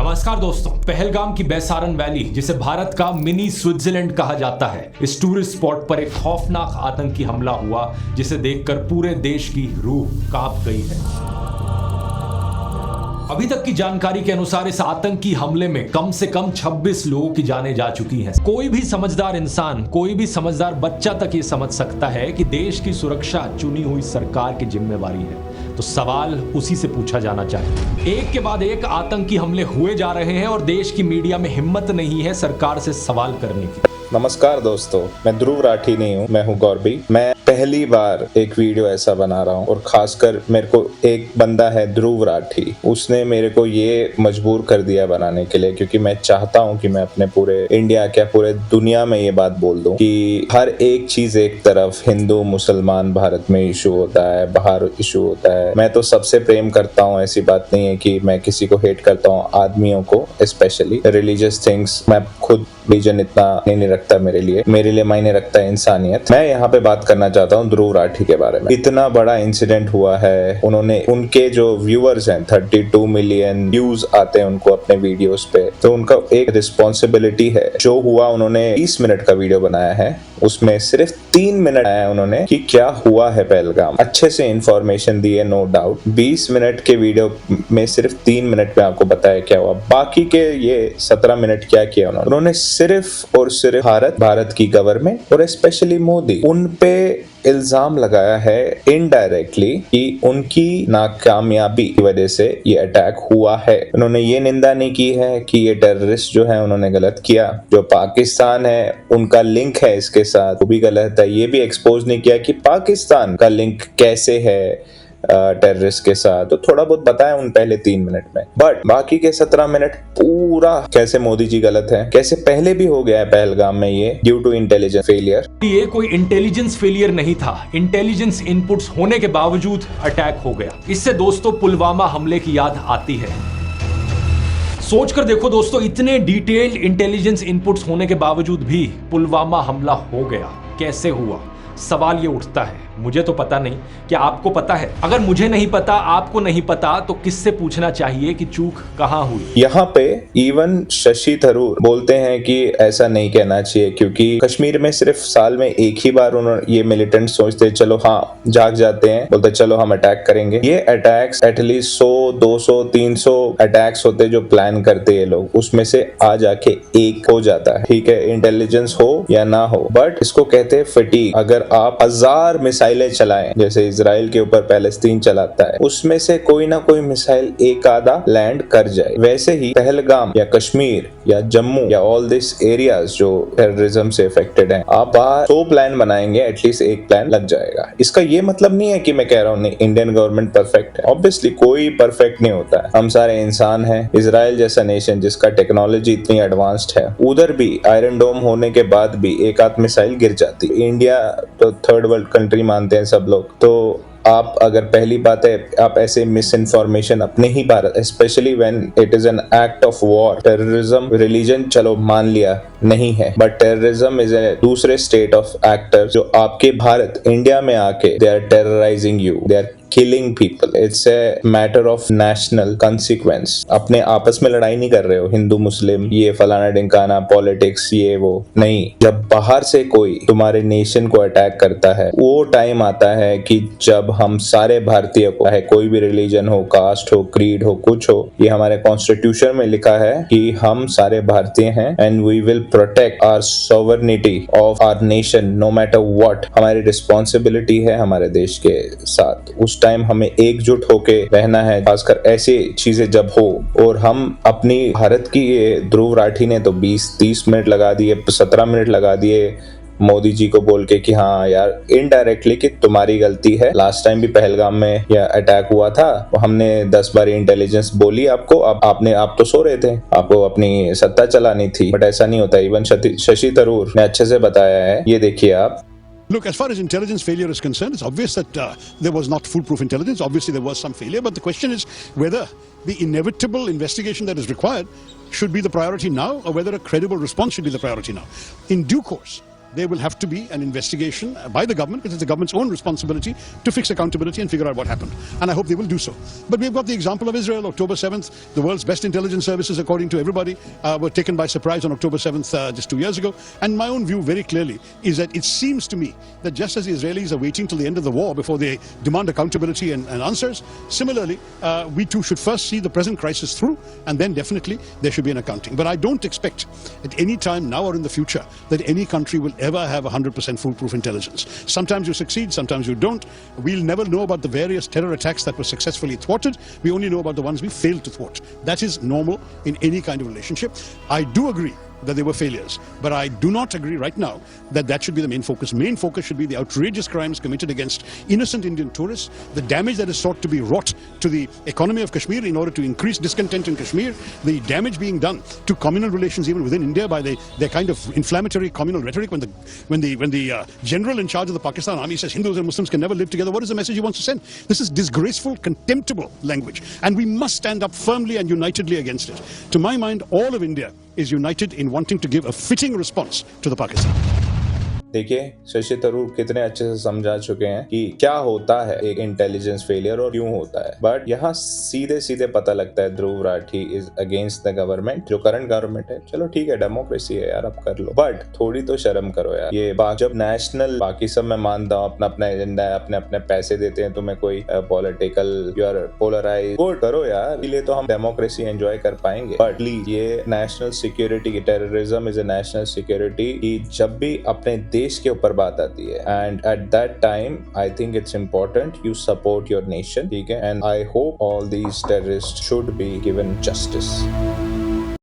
नमस्कार दोस्तों, पहलगाम की बैसारन वैली, जिसे भारत का मिनी स्विट्जरलैंड कहा जाता है, इस टूरिस्ट स्पॉट पर एक खौफनाक आतंकी हमला हुआ जिसे देखकर पूरे देश की रूह कांप गई है। अभी तक की जानकारी के अनुसार इस आतंकी हमले में कम से कम 26 लोगों की जानें जा चुकी हैं। कोई भी समझदार इंसान, कोई भी समझदार बच्चा तक ये समझ सकता है कि देश की सुरक्षा चुनी हुई सरकार की जिम्मेवारी है। तो सवाल उसी से पूछा जाना चाहिए। एक के बाद एक आतंकी हमले हुए जा रहे हैं और देश की मीडिया में हिम्मत नहीं है सरकार से सवाल करने की। नमस्कार दोस्तों, मैं ध्रुव राठी नहीं हूँ, मैं हूँ गौरवी। मैं पहली बार एक वीडियो ऐसा बना रहा हूँ और खासकर मेरे को एक बंदा है ध्रुव राठी, उसने मेरे को ये मजबूर कर दिया बनाने के लिए, क्योंकि मैं चाहता हूँ कि मैं अपने पूरे इंडिया क्या पूरे दुनिया में ये बात बोल दूँ कि हर एक चीज एक तरफ हिंदू मुसलमान भारत में इशू होता है, बाहर इशू होता है। मैं तो सबसे प्रेम करता हूँ, ऐसी बात नहीं है कि मैं किसी को हेट करता हूँ। आदमियों को स्पेशली रिलीजियस थिंग्स, मैं खुद रिलीजन इतना नहीं रखता मेरे लिए मायने रखता है इंसानियत। मैं यहाँ पे बात करना चाहता हूँ ध्रुव राठी के बारे में। इतना बड़ा इंसिडेंट हुआ है, उन्होंने उनके जो व्यूअर्स हैं 32 मिलियन व्यूज आते हैं उनको अपने वीडियोस पे, तो उनका एक रिस्पॉन्सिबिलिटी है। जो हुआ, उन्होंने 20 मिनट का वीडियो बनाया है, उसमें सिर्फ 3 मिनट आया उन्होंने कि क्या हुआ है पहलगाम। अच्छे से इंफॉर्मेशन दी है, नो डाउट। 20 मिनट के वीडियो में सिर्फ 3 मिनट में आपको बताया क्या हुआ। बाकी के ये 17 मिनट क्या किया उन्होंने सिर्फ और सिर्फ भारत की गवर्नमेंट और स्पेशली मोदी उन पे इल्जाम लगाया है इनडायरेक्टली कि उनकी नाकामयाबी की वजह से ये अटैक हुआ है। उन्होंने ये निंदा नहीं की है कि ये टेररिस्ट जो है उन्होंने गलत किया। जो पाकिस्तान है उनका लिंक है इसके साथ, वो भी गलत है। ये भी एक्सपोज नहीं किया कि पाकिस्तान का लिंक कैसे है टेररिस्ट के साथ। तो थोड़ा बहुत बताया उन पहले 3 मिनट में, बट बाकी के 17 मिनट पूरा कैसे मोदी जी गलत है, कैसे पहले भी हो गया है पहलगाम में ये ड्यू टू इंटेलिजेंस फेलियर। ये कोई इंटेलिजेंस फेलियर नहीं था, इंटेलिजेंस इनपुट्स होने के बावजूद अटैक हो गया। इससे दोस्तों पुलवामा हमले की याद आती है। सोचकर देखो दोस्तों, इतने डिटेल्ड इंटेलिजेंस इनपुट्स होने के बावजूद भी पुलवामा हमला हो गया, कैसे हुआ? सवाल ये उठता है। मुझे तो पता नहीं, क्या आपको पता है? अगर मुझे नहीं पता, आपको नहीं पता, तो किससे पूछना चाहिए कि चूक कहां हुई? यहाँ पे इवन शशि थरूर बोलते हैं कि ऐसा नहीं कहना चाहिए, क्योंकि कश्मीर में सिर्फ साल में एक ही बार उन्होंने ये मिलिटेंट सोचते चलो हाँ जाग जाते हैं, बोलते चलो हम अटैक करेंगे। ये अटैक्स एटलीस्ट 100, 200, 300 अटैक्स होते जो प्लान करते ये लोग, उसमें से आ जाके एक हो जाता है। ठीक है, इंटेलिजेंस हो या ना हो, बट इसको कहते हैं फटीग। अगर आप 1000 मिसाइलें चलाएं, जैसे इजराइल के ऊपर पैलेस्तीन चलाता है, उसमें से कोई ना कोई मिसाइल एक आधा लैंड कर जाए, वैसे ही पहलगाम या कश्मीर या जम्मू या ऑल दिस एरियाज जो टेररिज्म से अफेक्टेड हैं, आप 100 प्लान बनाएंगे, एटलीस्ट एक प्लान लग जाएगा। इसका ये मतलब नहीं है कि मैं कह रहा हूँ नहीं इंडियन गवर्नमेंट परफेक्ट है। ऑब्वियसली कोई परफेक्ट नहीं होता है, हम सारे इंसान हैं। इजराइल जैसा नेशन जिसका टेक्नोलॉजी इतनी एडवांस्ड है, उधर भी आयरन डोम होने के बाद भी एक आध मिसाइल गिर जाती। इंडिया तो थर्ड वर्ल्ड कंट्री मानते हैं सब लोग, तो आप अगर पहली बात है आप ऐसे मिस इन्फॉर्मेशन अपने ही Bharat, specially when it is an act of war. Terrorism religion चलो मान लिया नहीं है, बट टेररिज्म इज ए दूसरे स्टेट ऑफ एक्टर जो आपके भारत इंडिया में आके they are terrorizing you, they are killing people. It's a matter of national consequence. अपने आपस में लड़ाई नहीं कर रहे हो हिंदू मुस्लिम, ये फलाना ढिमकाना पॉलिटिक्स ये वो नहीं। जब बाहर से कोई तुम्हारे नेशन को अटैक करता है, वो टाइम आता है कि जब हम सारे भारतीय को, चाहे कोई भी रिलीजन हो, कास्ट हो, क्रीड हो, कुछ हो, ये हमारे कॉन्स्टिट्यूशन में लिखा है कि हम सारे भारतीय हैं and we will protect our sovereignty of our nation no matter what. हमारी रिस्पॉन्सिबिलिटी है हमारे देश के साथ। उस टाइम हमें एकजुट होके रहना है, खासकर ऐसी चीजें जब हो। और हम अपनी भारत की, ये ध्रुव राठी ने तो 20-30 मिनट लगा दिए, 17 मिनट लगा दिए मोदी जी को बोल के कि हाँ यार इनडायरेक्टली कि तुम्हारी गलती है। लास्ट टाइम भी पहलगाम में यह अटैक हुआ था, हमने 10 बार इंटेलिजेंस बोली आपको, आप तो सो रहे थे, आपको अपनी सत्ता चलानी थी, बट ऐसा नहीं होता। इवन शशि थरूर ने अच्छे से बताया है, ये देखिए आप। Look, as far as intelligence failure is concerned, it's obvious that there was not foolproof intelligence. Obviously, there was some failure, but the question is whether the inevitable investigation that is required should be the priority now, or whether a credible response should be the priority now. In due course, there will have to be an investigation by the government, because it's the government's own responsibility to fix accountability and figure out what happened. And I hope they will do so. But we've got the example of Israel, October 7th. The world's best intelligence services, according to everybody, were taken by surprise on October 7th, just 2 years ago. And my own view very clearly is that it seems to me that just as the Israelis are waiting till the end of the war before they demand accountability and answers, similarly, we too should first see the present crisis through, and then definitely there should be an accounting. But I don't expect at any time now or in the future that any country will ever have 100% foolproof intelligence. Sometimes you succeed, sometimes you don't. We'll never know about the various terror attacks that were successfully thwarted. We only know about the ones we failed to thwart. That is normal in any kind of relationship. I do agree that they were failures, but I do not agree right now that that should be the main focus. Main focus should be the outrageous crimes committed against innocent Indian tourists, the damage that is sought to be wrought to the economy of Kashmir in order to increase discontent in Kashmir, the damage being done to communal relations even within India by their kind of inflammatory communal rhetoric. When the general in charge of the Pakistan army says Hindus and Muslims can never live together, what is the message he wants to send? This is disgraceful, contemptible language, and we must stand up firmly and unitedly against it. To my mind, all of India is united in wanting to give a fitting response to the Pakistan. देखिए शशि थरूर कितने अच्छे से समझा चुके हैं कि क्या होता है एक इंटेलिजेंस फेलियर और क्यों होता है, बट यहाँ सीधे सीधे पता लगता है Dhruv Rathee is against the government, जो करंट गवर्नमेंट है। चलो ठीक है, डेमोक्रेसी है यार, अब कर लो, बट थोड़ी तो शर्म करो यार। ये जब नेशनल, बाकी सब मैं मानता हूँ अपना अपना एजेंडा है, अपने अपने पैसे देते हैं तुम्हें, कोई political you are polarize, vote करो यार, इसलिए तो हम डेमोक्रेसी एंजॉय कर पाएंगे। बट प्लीज ये national security, terrorism is a national security की जब भी अपने देश के ऊपर बात आती है, and at that time I think it's important you support your nation, ठीक है। And I hope all these terrorist should be given justice.